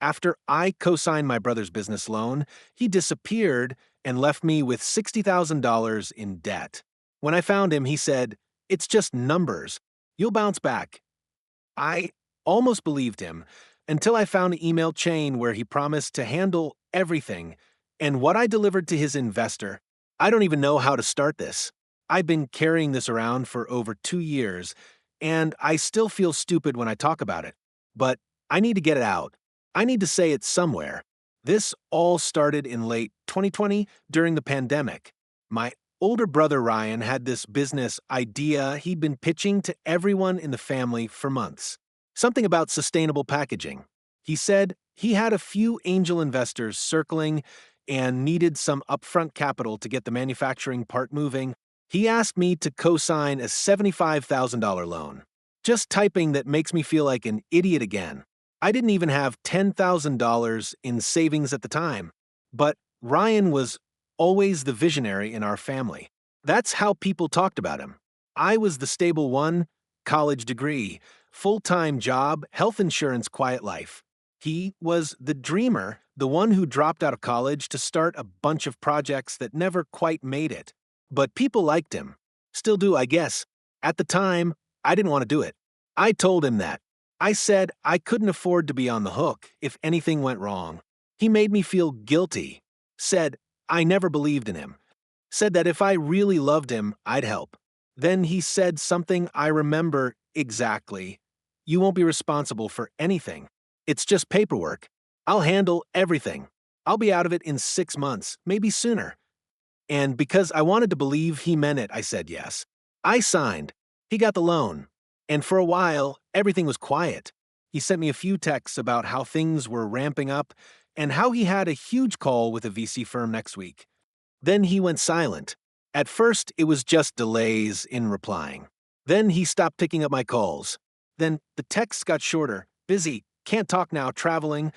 After I co-signed my brother's business loan, he disappeared and left me with $60,000 in debt. When I found him, he said, "It's just numbers. You'll bounce back." I almost believed him until I found an email chain where he promised to handle everything and what I delivered to his investor. I don't even know how to start this. I've been carrying this around for over 2 years, and I still feel stupid when I talk about it. But I need to get it out. I need to say it somewhere. This all started in late 2020 during the pandemic. My older brother Ryan had this business idea he'd been pitching to everyone in the family for months. Something about sustainable packaging. He said he had a few angel investors circling and needed some upfront capital to get the manufacturing part moving. He asked me to co-sign a $75,000 loan. Just typing that makes me feel like an idiot again. I didn't even have $10,000 in savings at the time. But Ryan was always the visionary in our family. That's how people talked about him. I was the stable one, college degree, full-time job, health insurance, quiet life. He was the dreamer, the one who dropped out of college to start a bunch of projects that never quite made it. But people liked him. Still do, I guess. At the time, I didn't want to do it. I told him that. I said I couldn't afford to be on the hook if anything went wrong. He made me feel guilty. Said I never believed in him. Said that if I really loved him, I'd help. Then he said something I remember exactly. "You won't be responsible for anything. It's just paperwork. I'll handle everything. I'll be out of it in 6 months, maybe sooner." And because I wanted to believe he meant it, I said yes. I signed. He got the loan. And for a while, everything was quiet. He sent me a few texts about how things were ramping up and how he had a huge call with a VC firm next week. Then he went silent. At first, it was just delays in replying. Then he stopped picking up my calls. Then the texts got shorter. "Busy, can't talk now, traveling."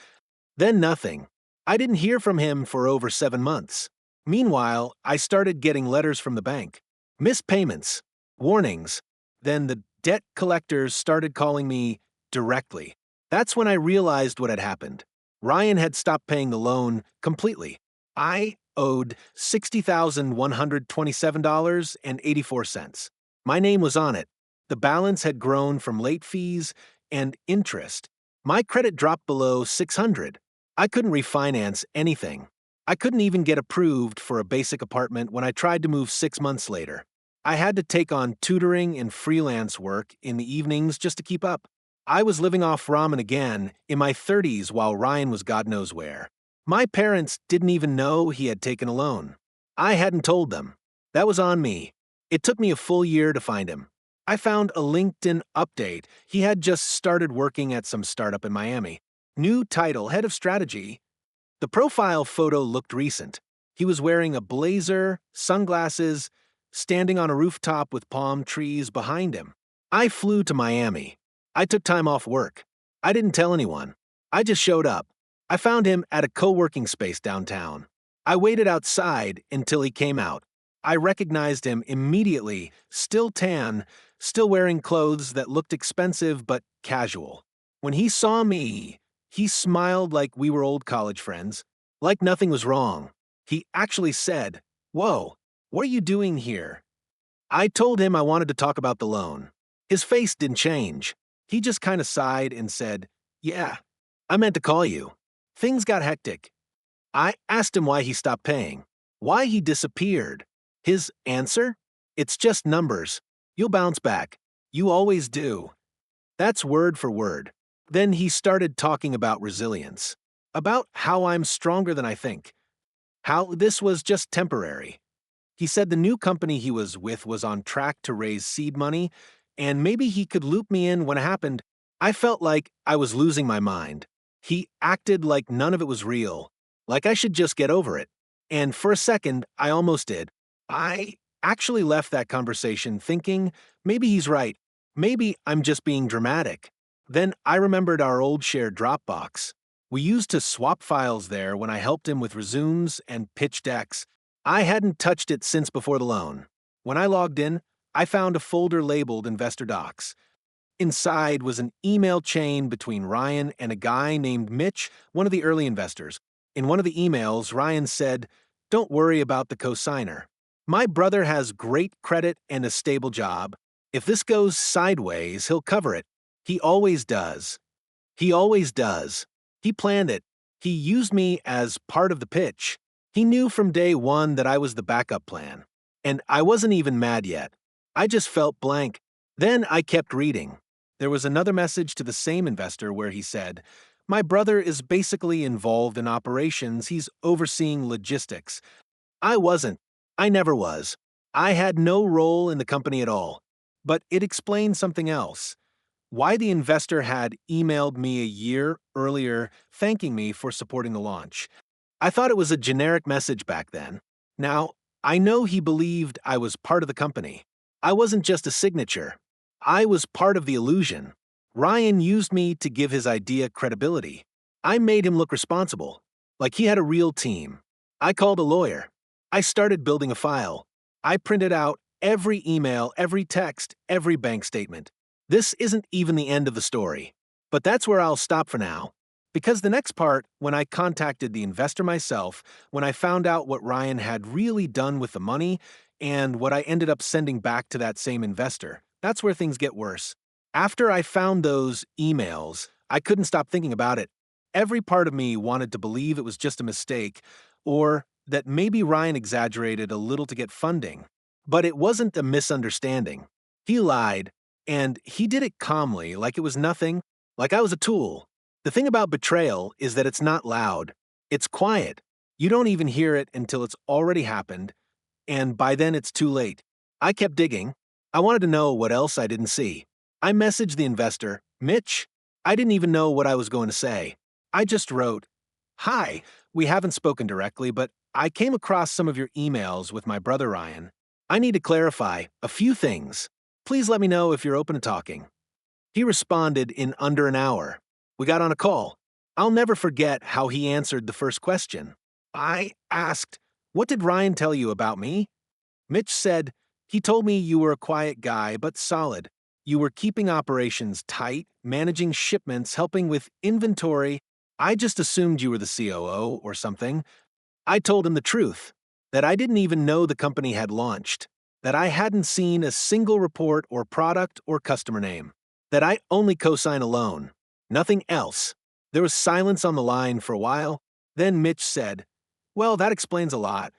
Then nothing. I didn't hear from him for over 7 months. Meanwhile, I started getting letters from the bank. Missed payments. Warnings. Then the debt collectors started calling me directly. That's when I realized what had happened. Ryan had stopped paying the loan completely. I owed $60,127.84. My name was on it. The balance had grown from late fees and interest. My credit dropped below 600. I couldn't refinance anything. I couldn't even get approved for a basic apartment when I tried to move 6 months later. I had to take on tutoring and freelance work in the evenings just to keep up. I was living off ramen again in my 30s while Ryan was God knows where. My parents didn't even know he had taken a loan. I hadn't told them. That was on me. It took me a full year to find him. I found a LinkedIn update. He had just started working at some startup in Miami. New title, head of strategy. The profile photo looked recent. He was wearing a blazer, sunglasses, standing on a rooftop with palm trees behind him. I flew to Miami. I took time off work. I didn't tell anyone. I just showed up. I found him at a co-working space downtown. I waited outside until he came out. I recognized him immediately, still tan, still wearing clothes that looked expensive but casual. When he saw me, he smiled like we were old college friends, like nothing was wrong. He actually said, "Whoa, what are you doing here?" I told him I wanted to talk about the loan. His face didn't change. He just kind of sighed and said, "Yeah, I meant to call you." Things got hectic. I asked him why he stopped paying, why he disappeared. His answer? "It's just numbers. You'll bounce back. You always do." That's word for word. Then he started talking about resilience, about how I'm stronger than I think, how this was just temporary. He said the new company he was with was on track to raise seed money, and maybe he could loop me in when it happened. I felt like I was losing my mind. He acted like none of it was real, like I should just get over it. And for a second, I almost did. I actually left that conversation thinking, maybe he's right. Maybe I'm just being dramatic. Then I remembered our old shared Dropbox. We used to swap files there when I helped him with resumes and pitch decks. I hadn't touched it since before the loan. When I logged in, I found a folder labeled Investor Docs. Inside was an email chain between Ryan and a guy named Mitch, one of the early investors. In one of the emails, Ryan said, "Don't worry about the cosigner. My brother has great credit and a stable job. If this goes sideways, he'll cover it. He always does. He always does. He planned it. He used me as part of the pitch. He knew from day one that I was the backup plan. And I wasn't even mad yet. I just felt blank. Then I kept reading. There was another message to the same investor where he said, "My brother is basically involved in operations. He's overseeing logistics. I wasn't. I never was. I had no role in the company at all." But it explained something else. Why the investor had emailed me a year earlier thanking me for supporting the launch. I thought it was a generic message back then. Now, I know he believed I was part of the company. I wasn't just a signature. I was part of the illusion. Ryan used me to give his idea credibility. I made him look responsible, like he had a real team. I called a lawyer. I started building a file. I printed out every email, every text, every bank statement. This isn't even the end of the story. But that's where I'll stop for now. Because the next part, when I contacted the investor myself, when I found out what Ryan had really done with the money, and what I ended up sending back to that same investor, that's where things get worse. After I found those emails, I couldn't stop thinking about it. Every part of me wanted to believe it was just a mistake, or that maybe Ryan exaggerated a little to get funding. But it wasn't a misunderstanding. He lied, and he did it calmly, like it was nothing, like I was a tool. The thing about betrayal is that it's not loud. It's quiet. You don't even hear it until it's already happened, and by then it's too late. I kept digging. I wanted to know what else I didn't see. I messaged the investor, Mitch. I didn't even know what I was going to say. I just wrote, "Hi, we haven't spoken directly, but I came across some of your emails with my brother Ryan. I need to clarify a few things. Please let me know if you're open to talking." He responded in under an hour. We got on a call. I'll never forget how he answered the first question. I asked, "What did Ryan tell you about me?" Mitch said, "He told me you were a quiet guy, but solid. You were keeping operations tight, managing shipments, helping with inventory. I just assumed you were the COO or something." I told him the truth, that I didn't even know the company had launched, that I hadn't seen a single report or product or customer name, that I only co-sign alone, nothing else. There was silence on the line for a while. Then Mitch said, "Well, that explains a lot.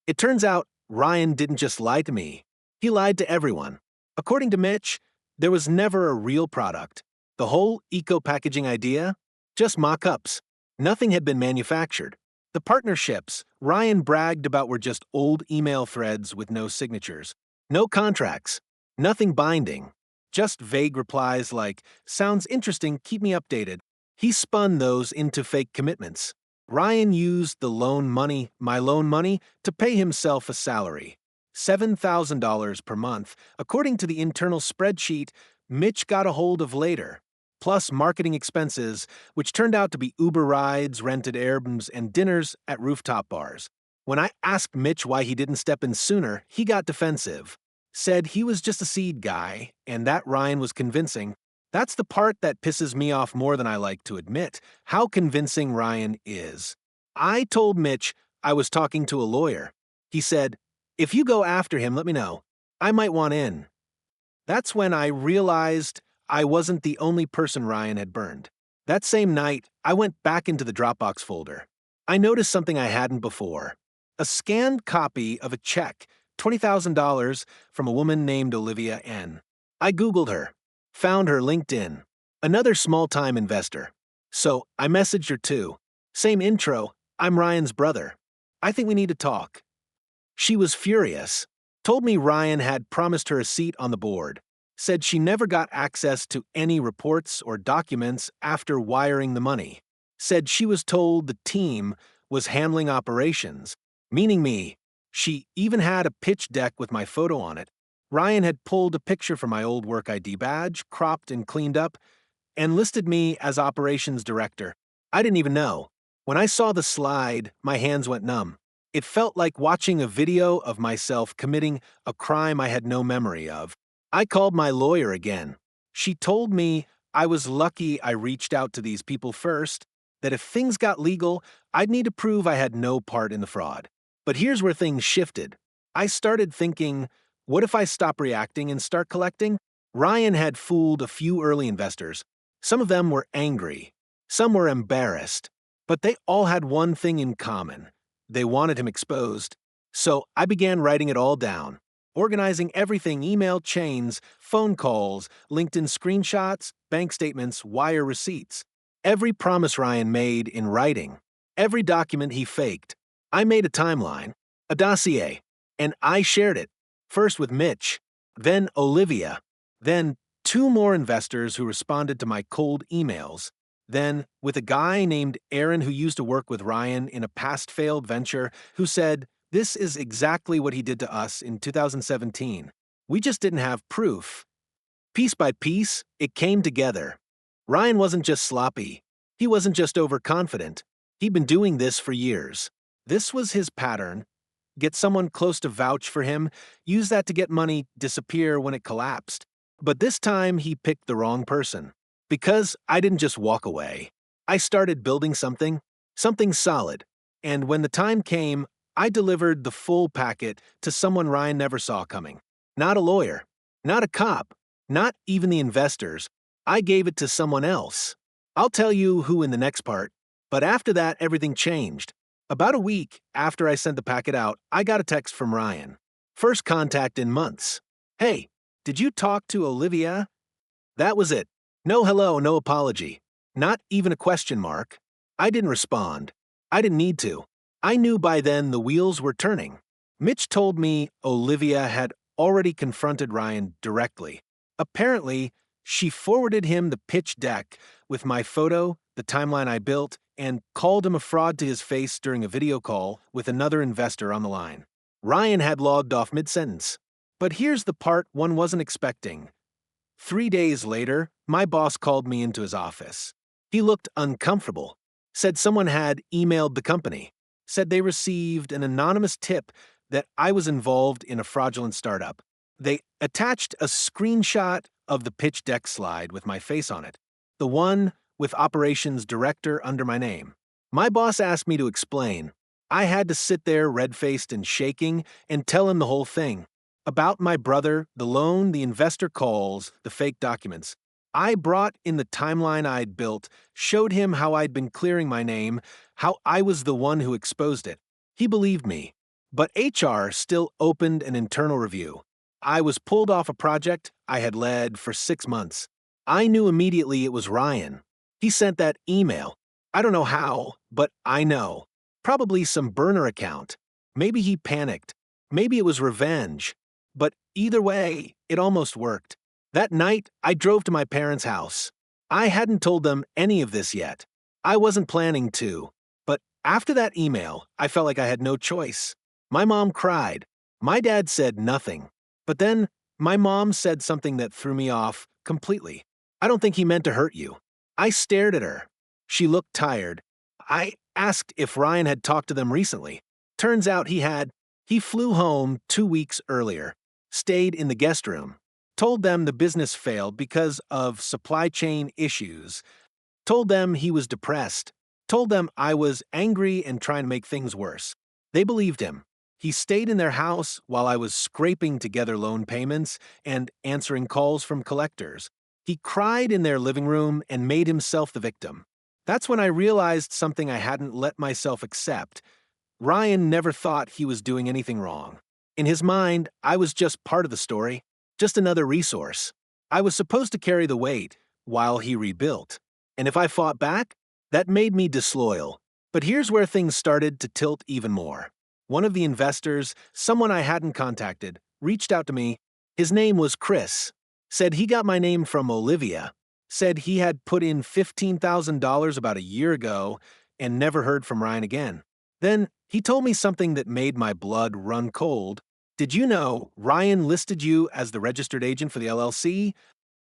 It turns out Ryan didn't just lie to me. He lied to everyone. According to Mitch, there was never a real product. The whole eco-packaging idea? Just mock-ups. Nothing had been manufactured. The partnerships Ryan bragged about were just old email threads with no signatures. No contracts. Nothing binding. Just vague replies like, 'Sounds interesting, keep me updated.' He spun those into fake commitments. Ryan used my loan money, to pay himself a salary. $7,000 per month, according to the internal spreadsheet Mitch got a hold of later, plus marketing expenses, which turned out to be Uber rides, rented Airbnbs, and dinners at rooftop bars. When I asked Mitch why he didn't step in sooner, he got defensive. Said he was just a seed guy, and that Ryan was convincing. That's the part that pisses me off more than I like to admit, how convincing Ryan is. I told Mitch I was talking to a lawyer. He said, "If you go after him, let me know. I might want in." That's when I realized I wasn't the only person Ryan had burned. That same night, I went back into the Dropbox folder. I noticed something I hadn't before. A scanned copy of a check, $20,000, from a woman named Olivia N. I Googled her. Found her LinkedIn. Another small-time investor. So I messaged her too. Same intro, "I'm Ryan's brother. I think we need to talk." She was furious. Told me Ryan had promised her a seat on the board. Said she never got access to any reports or documents after wiring the money. Said she was told the team was handling operations, meaning me. She even had a pitch deck with my photo on it. Ryan had pulled a picture from my old work ID badge, cropped and cleaned up, and listed me as operations director. I didn't even know. When I saw the slide, my hands went numb. It felt like watching a video of myself committing a crime I had no memory of. I called my lawyer again. She told me I was lucky I reached out to these people first, that if things got legal, I'd need to prove I had no part in the fraud. But here's where things shifted. I started thinking, what if I stop reacting and start collecting? Ryan had fooled a few early investors. Some of them were angry, some were embarrassed, but they all had one thing in common. They wanted him exposed. So I began writing it all down, organizing everything: email chains, phone calls, LinkedIn screenshots, bank statements, wire receipts. Every promise Ryan made in writing, every document he faked. I made a timeline, a dossier, and I shared it, first with Mitch, then Olivia, then two more investors who responded to my cold emails, then with a guy named Aaron who used to work with Ryan in a past failed venture who said, "This is exactly what he did to us in 2017. We just didn't have proof." Piece by piece, it came together. Ryan wasn't just sloppy. He wasn't just overconfident. He'd been doing this for years. This was his pattern. Get someone close to vouch for him, use that to get money, disappear when it collapsed. But this time he picked the wrong person. Because I didn't just walk away. I started building something solid. And when the time came, I delivered the full packet to someone Ryan never saw coming. Not a lawyer, not a cop, not even the investors. I gave it to someone else. I'll tell you who in the next part. But after that, everything changed. About a week after I sent the packet out, I got a text from Ryan. First contact in months. "Hey, did you talk to Olivia?" That was it. No hello, no apology. Not even a question mark. I didn't respond. I didn't need to. I knew by then the wheels were turning. Mitch told me Olivia had already confronted Ryan directly. Apparently, she forwarded him the pitch deck with my photo, the timeline I built, and called him a fraud to his face during a video call with another investor on the line. Ryan had logged off mid-sentence. But here's the part one wasn't expecting. 3 days later, my boss called me into his office. He looked uncomfortable, said someone had emailed the company, said they received an anonymous tip that I was involved in a fraudulent startup. They attached a screenshot of the pitch deck slide with my face on it, the one with operations director under my name. My boss asked me to explain. I had to sit there red-faced and shaking and tell him the whole thing. About my brother, the loan, the investor calls, the fake documents. I brought in the timeline I'd built, showed him how I'd been clearing my name, how I was the one who exposed it. He believed me. But HR still opened an internal review. I was pulled off a project I had led for 6 months. I knew immediately it was Ryan. He sent that email. I don't know how, but I know. Probably some burner account. Maybe he panicked. Maybe it was revenge. But either way, it almost worked. That night, I drove to my parents' house. I hadn't told them any of this yet. I wasn't planning to. But after that email, I felt like I had no choice. My mom cried. My dad said nothing. But then, my mom said something that threw me off completely. "I don't think he meant to hurt you." I stared at her. She looked tired. I asked if Ryan had talked to them recently. Turns out he had. He flew home 2 weeks earlier, stayed in the guest room, told them the business failed because of supply chain issues, told them he was depressed, told them I was angry and trying to make things worse. They believed him. He stayed in their house while I was scraping together loan payments and answering calls from collectors. He cried in their living room and made himself the victim. That's when I realized something I hadn't let myself accept. Ryan never thought he was doing anything wrong. In his mind, I was just part of the story, just another resource. I was supposed to carry the weight while he rebuilt. And if I fought back, that made me disloyal. But here's where things started to tilt even more. One of the investors, someone I hadn't contacted, reached out to me. His name was Chris. Said he got my name from Olivia. Said he had put in $15,000 about a year ago and never heard from Ryan again. Then he told me something that made my blood run cold. "Did you know Ryan listed you as the registered agent for the LLC?"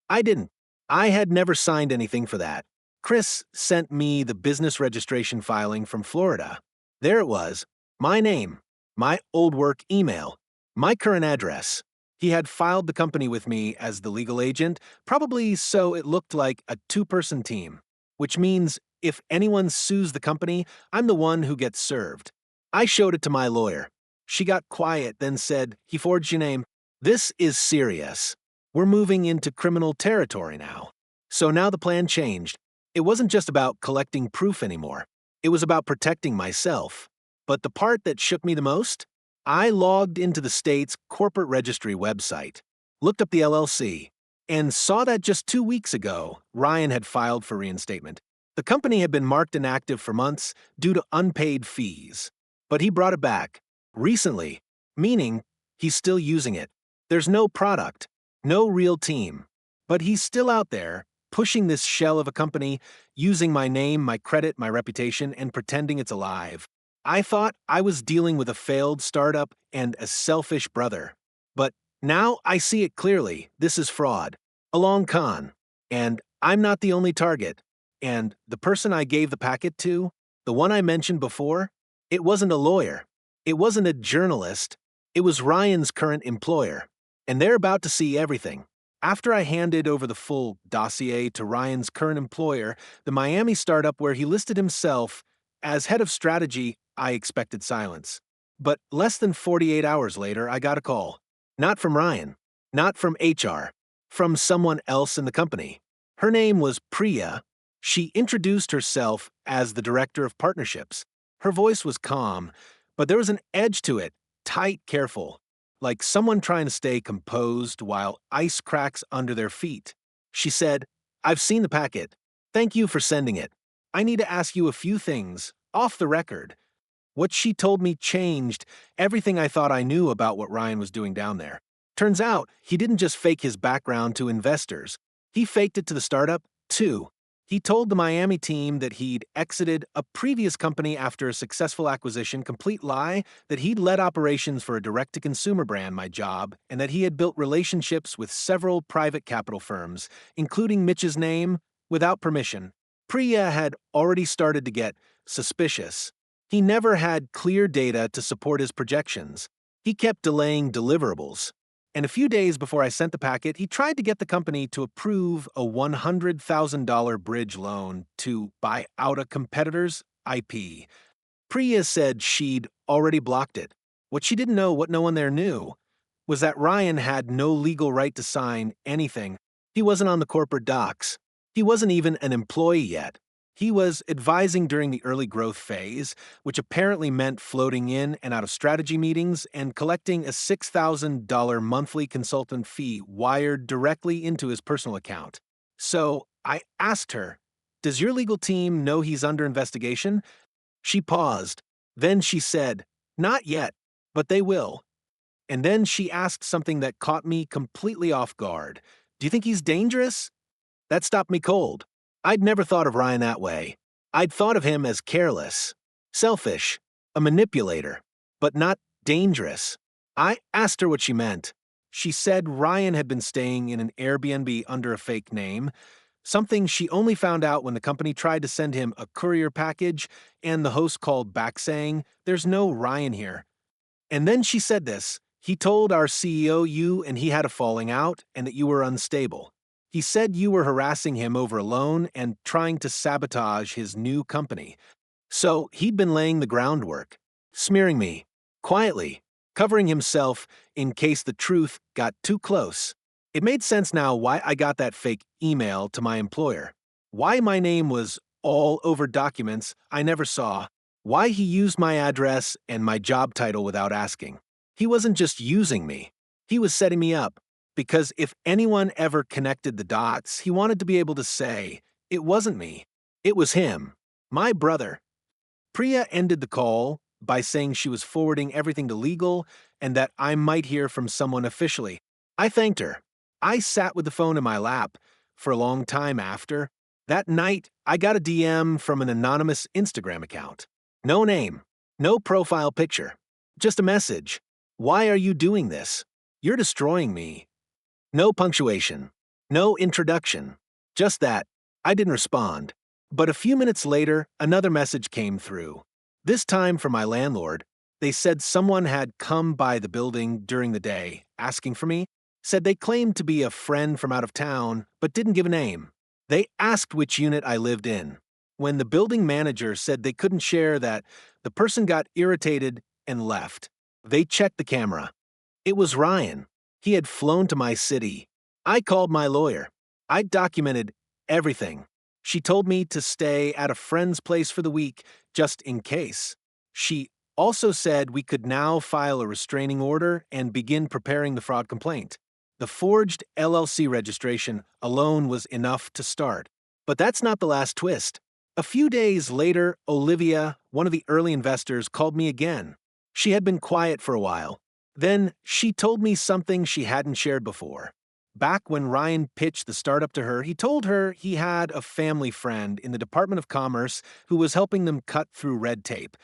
I didn't. I had never signed anything for that. Chris sent me the business registration filing from Florida. There it was. My name, my old work email, my current address. He had filed the company with me as the legal agent, probably so it looked like a two-person team, which means if anyone sues the company, I'm the one who gets served. I showed it to my lawyer. She got quiet, then said, "He forged your name. This is serious. We're moving into criminal territory now." So now the plan changed. It wasn't just about collecting proof anymore. It was about protecting myself. But the part that shook me the most? I logged into the state's corporate registry website, looked up the LLC, and saw that just 2 weeks ago, Ryan had filed for reinstatement. The company had been marked inactive for months due to unpaid fees. But he brought it back, recently, meaning he's still using it. There's no product, no real team. But he's still out there, pushing this shell of a company, using my name, my credit, my reputation, and pretending it's alive. I thought I was dealing with a failed startup and a selfish brother. But now I see it clearly. This is fraud. A long con. And I'm not the only target. And the person I gave the packet to, the one I mentioned before, it wasn't a lawyer. It wasn't a journalist. It was Ryan's current employer. And they're about to see everything. After I handed over the full dossier to Ryan's current employer, the Miami startup where he listed himself as head of strategy, I expected silence. But less than 48 hours later, I got a call. Not from Ryan, not from HR, from someone else in the company. Her name was Priya. She introduced herself as the director of partnerships. Her voice was calm, but there was an edge to it, tight, careful, like someone trying to stay composed while ice cracks under their feet. She said, "I've seen the packet. Thank you for sending it. I need to ask you a few things, off the record." What she told me changed everything I thought I knew about what Ryan was doing down there. Turns out, he didn't just fake his background to investors. He faked it to the startup, too. He told the Miami team that he'd exited a previous company after a successful acquisition, complete lie, that he'd led operations for a direct-to-consumer brand, my job, and that he had built relationships with several private capital firms, including Mitch's name, without permission. Priya had already started to get suspicious. He never had clear data to support his projections. He kept delaying deliverables. And a few days before I sent the packet, he tried to get the company to approve a $100,000 bridge loan to buy out a competitor's IP. Priya said she'd already blocked it. What she didn't know, what no one there knew, was that Ryan had no legal right to sign anything. He wasn't on the corporate docs. He wasn't even an employee yet. He was advising during the early growth phase, which apparently meant floating in and out of strategy meetings and collecting a $6,000 monthly consultant fee wired directly into his personal account. So I asked her, "Does your legal team know he's under investigation?" She paused. Then she said, "Not yet, but they will." And then she asked something that caught me completely off guard. "Do you think he's dangerous?" That stopped me cold. I'd never thought of Ryan that way. I'd thought of him as careless, selfish, a manipulator, but not dangerous. I asked her what she meant. She said Ryan had been staying in an Airbnb under a fake name, something she only found out when the company tried to send him a courier package and the host called back saying, "There's no Ryan here." And then she said this, "He told our CEO you and he had a falling out and that you were unstable. He said you were harassing him over a loan and trying to sabotage his new company. So he'd been laying the groundwork, smearing me, quietly, covering himself in case the truth got too close." It made sense now why I got that fake email to my employer, why my name was all over documents I never saw, why he used my address and my job title without asking. He wasn't just using me, he was setting me up. Because if anyone ever connected the dots, he wanted to be able to say, "It wasn't me. It was him. My brother." Priya ended the call by saying she was forwarding everything to legal and that I might hear from someone officially. I thanked her. I sat with the phone in my lap for a long time after. That night, I got a DM from an anonymous Instagram account. No name, no profile picture, just a message. "Why are you doing this? You're destroying me." No punctuation, no introduction, just that. I didn't respond. But a few minutes later, another message came through. This time from my landlord. They said someone had come by the building during the day, asking for me, said they claimed to be a friend from out of town, but didn't give a name. They asked which unit I lived in. When the building manager said they couldn't share that, the person got irritated and left. They checked the camera. It was Ryan. He had flown to my city. I called my lawyer. I documented everything. She told me to stay at a friend's place for the week, just in case. She also said we could now file a restraining order and begin preparing the fraud complaint. The forged LLC registration alone was enough to start. But that's not the last twist. A few days later, Olivia, one of the early investors, called me again. She had been quiet for a while. Then she told me something she hadn't shared before. Back when Ryan pitched the startup to her, he told her he had a family friend in the Department of Commerce who was helping them cut through red tape.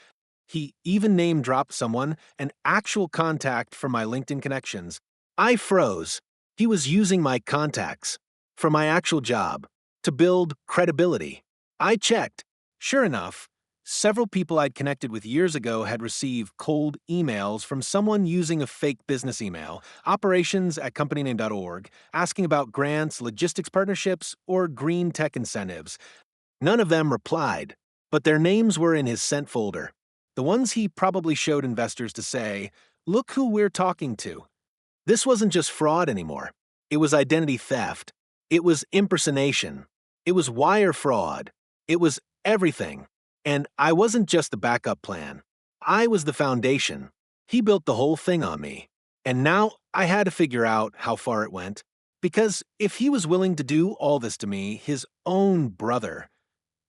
He even name-dropped someone, an actual contact from my LinkedIn connections. I froze. He was using my contacts for my actual job to build credibility. I checked. Sure enough, several people I'd connected with years ago had received cold emails from someone using a fake business email, operations@companyname.org, asking about grants, logistics partnerships, or green tech incentives. None of them replied, but their names were in his sent folder. The ones he probably showed investors to say, "Look who we're talking to." This wasn't just fraud anymore. It was identity theft. It was impersonation. It was wire fraud. It was everything. And I wasn't just the backup plan. I was the foundation. He built the whole thing on me. And now I had to figure out how far it went. Because if he was willing to do all this to me, his own brother,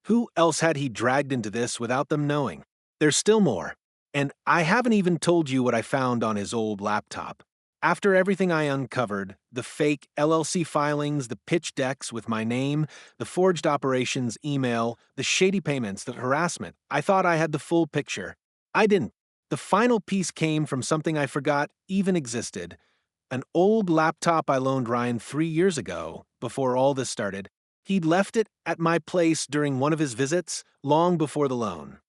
who else had he dragged into this without them knowing? There's still more. And I haven't even told you what I found on his old laptop. After everything I uncovered, the fake LLC filings, the pitch decks with my name, the forged operations email, the shady payments, the harassment, I thought I had the full picture. I didn't. The final piece came from something I forgot even existed. An old laptop I loaned Ryan 3 years ago, before all this started. He'd left it at my place during one of his visits, long before the loan.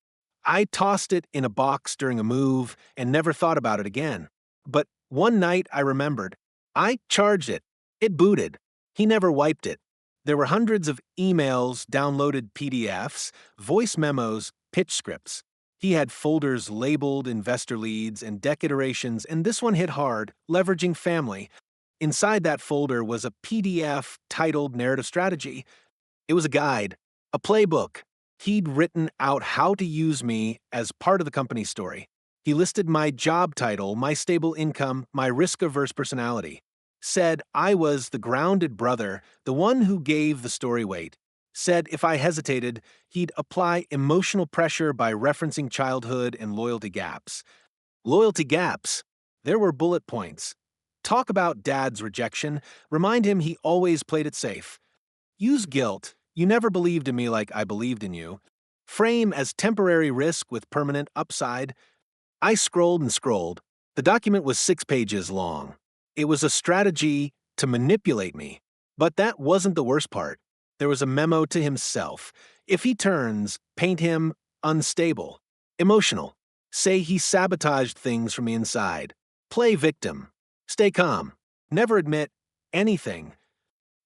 I tossed it in a box during a move and never thought about it again. But one night I remembered. I charged it. It booted. He never wiped it. There were hundreds of emails, downloaded PDFs, voice memos, pitch scripts. He had folders labeled investor leads and deck iterations, and this one hit hard, leveraging family. Inside that folder was a PDF titled Narrative Strategy. It was a guide, a playbook. He'd written out how to use me as part of the company's story. He listed my job title, my stable income, my risk-averse personality. Said I was the grounded brother, the one who gave the story weight. Said if I hesitated, he'd apply emotional pressure by referencing childhood and loyalty gaps. Loyalty gaps. There were bullet points. Talk about Dad's rejection. Remind him he always played it safe. Use guilt. You never believed in me like I believed in you. Frame as temporary risk with permanent upside. I scrolled and scrolled. The document was 6 pages long. It was a strategy to manipulate me. But that wasn't the worst part. There was a memo to himself. If he turns, paint him unstable, emotional. Say he sabotaged things from the inside. Play victim. Stay calm. Never admit anything.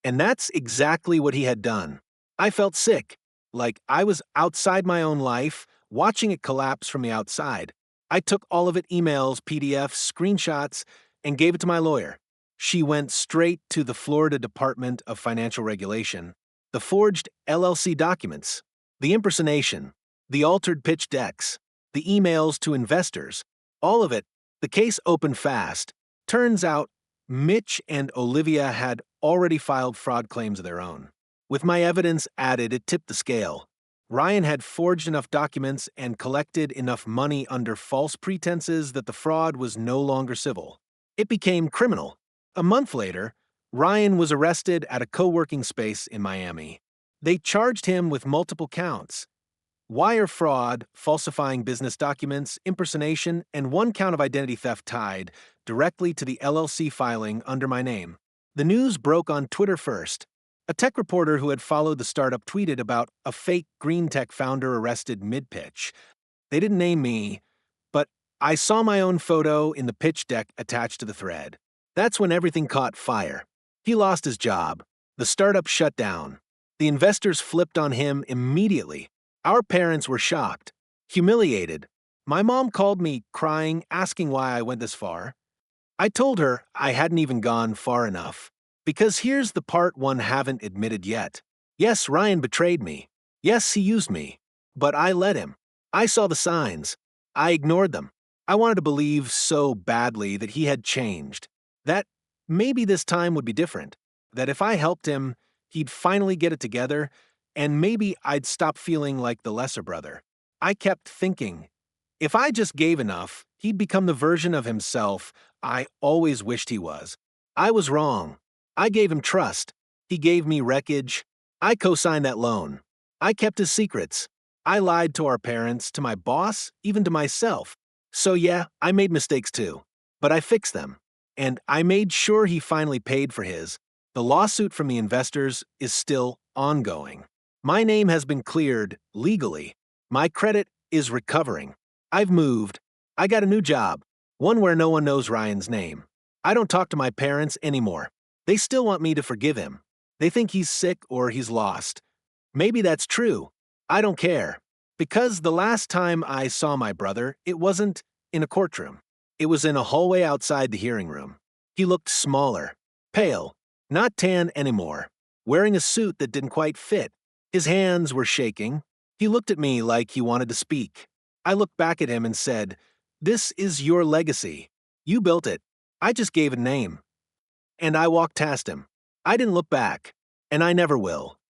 And that's exactly what he had done. I felt sick, like I was outside my own life, watching it collapse from the outside. I took all of it, emails, PDFs, screenshots, and gave it to my lawyer. She went straight to the Florida Department of Financial Regulation. The forged LLC documents, the impersonation, the altered pitch decks, the emails to investors, all of it. The case opened fast. Turns out, Mitch and Olivia had already filed fraud claims of their own. With my evidence added, it tipped the scale. Ryan had forged enough documents and collected enough money under false pretenses that the fraud was no longer civil. It became criminal. A month later, Ryan was arrested at a co-working space in Miami. They charged him with multiple counts: wire fraud, falsifying business documents, impersonation, and 1 count of identity theft tied directly to the LLC filing under my name. The news broke on Twitter first. A tech reporter who had followed the startup tweeted about a fake green tech founder arrested mid-pitch. They didn't name me, but I saw my own photo in the pitch deck attached to the thread. That's when everything caught fire. He lost his job. The startup shut down. The investors flipped on him immediately. Our parents were shocked, humiliated. My mom called me, crying, asking why I went this far. I told her I hadn't even gone far enough. Because here's the part one haven't admitted yet. Yes, Ryan betrayed me. Yes, he used me. But I let him. I saw the signs. I ignored them. I wanted to believe so badly that he had changed. That maybe this time would be different. That if I helped him, he'd finally get it together, and maybe I'd stop feeling like the lesser brother. I kept thinking, if I just gave enough, he'd become the version of himself I always wished he was. I was wrong. I gave him trust. He gave me wreckage. I co-signed that loan. I kept his secrets. I lied to our parents, to my boss, even to myself. So yeah, I made mistakes too. But I fixed them. And I made sure he finally paid for his. The lawsuit from the investors is still ongoing. My name has been cleared legally. My credit is recovering. I've moved. I got a new job, one where no one knows Ryan's name. I don't talk to my parents anymore. They still want me to forgive him. They think he's sick or he's lost. Maybe that's true. I don't care. Because the last time I saw my brother, it wasn't in a courtroom. It was in a hallway outside the hearing room. He looked smaller, pale, not tan anymore, wearing a suit that didn't quite fit. His hands were shaking. He looked at me like he wanted to speak. I looked back at him and said, "This is your legacy. You built it. I just gave a name." And I walked past him. I didn't look back, and I never will.